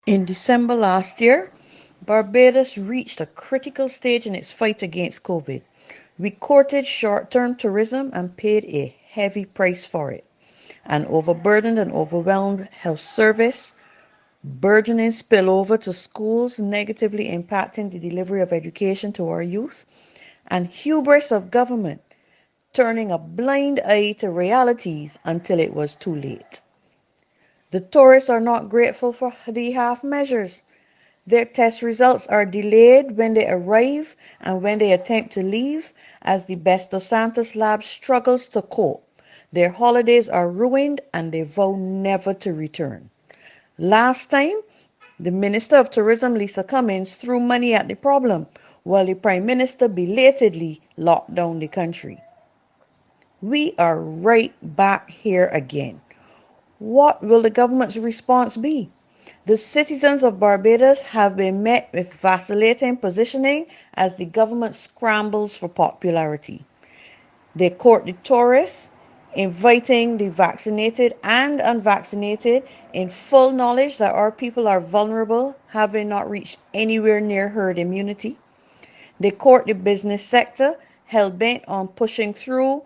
In December last year, Barbados reached a critical stage in its fight against COVID. We courted short-term tourism and paid a heavy price for it. An overburdened and overwhelmed health service, burgeoning spillover to schools, negatively impacting the delivery of education to our youth, and hubris of government, turning a blind eye to realities until it was too late. The tourists are not grateful for the half measures. Their test results are delayed when they arrive and when they attempt to leave, as the best of Santos lab struggles to cope. Their holidays are ruined and they vow never to return. Last time, the Minister of Tourism, Lisa Cummins, threw money at the problem, while the Prime Minister belatedly locked down the country. We are right back here again. What will the government's response be? The citizens of Barbados have been met with vacillating positioning as the government scrambles for popularity. They court the tourists, inviting the vaccinated and unvaccinated in full knowledge that our people are vulnerable, having not reached anywhere near herd immunity. They court the business sector, hell-bent on pushing through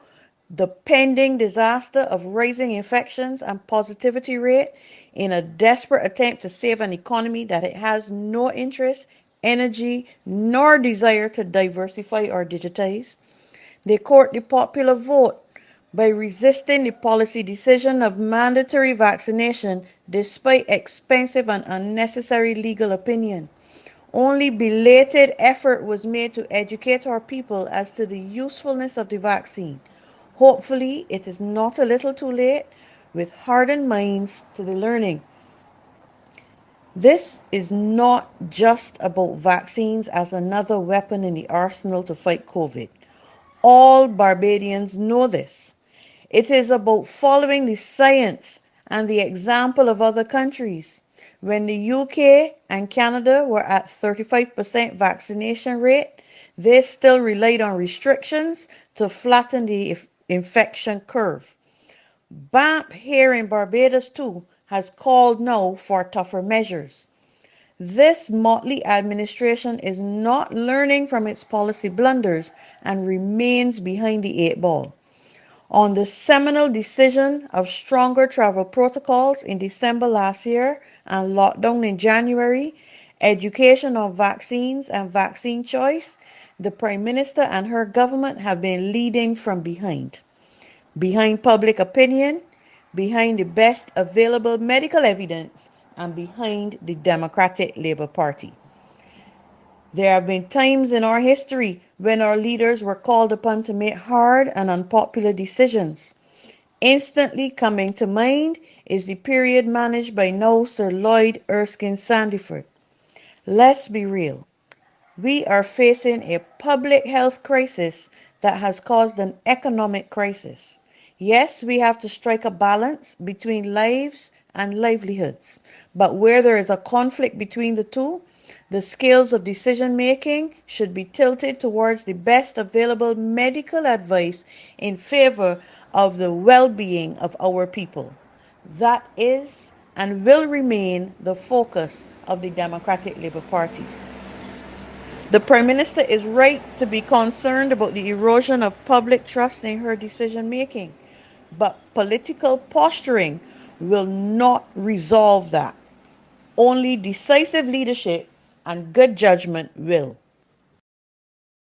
the pending disaster of rising infections and positivity rate in a desperate attempt to save an economy that it has no interest, energy, nor desire to diversify or digitize. They court the popular vote by resisting the policy decision of mandatory vaccination despite expensive and unnecessary legal opinion. Only belated effort was made to educate our people as to the usefulness of the vaccine. Hopefully, it is not a little too late with hardened minds to the learning. This is not just about vaccines as another weapon in the arsenal to fight COVID. All Barbadians know this. It is about following the science and the example of other countries. When the UK and Canada were at 35% vaccination rate, they still relied on restrictions to flatten the infection curve. BAMP here in Barbados too has called now for tougher measures. This Mottley administration is not learning from its policy blunders and remains behind the eight ball. On the seminal decision of stronger travel protocols in December last year and lockdown in January, education on vaccines and vaccine choice, the Prime Minister and her government have been leading from behind. Behind public opinion, behind the best available medical evidence, and behind the Democratic Labour Party. There have been times in our history when our leaders were called upon to make hard and unpopular decisions. Instantly coming to mind is the period managed by now Sir Lloyd Erskine Sandiford. Let's be real. We are facing a public health crisis that has caused an economic crisis. Yes, we have to strike a balance between lives and livelihoods, but where there is a conflict between the two, the scales of decision making should be tilted towards the best available medical advice in favor of the well-being of our people. That is and will remain the focus of the Democratic Labour Party. The Prime Minister is right to be concerned about the erosion of public trust in her decision making, but political posturing will not resolve that. Only decisive leadership and good judgment will.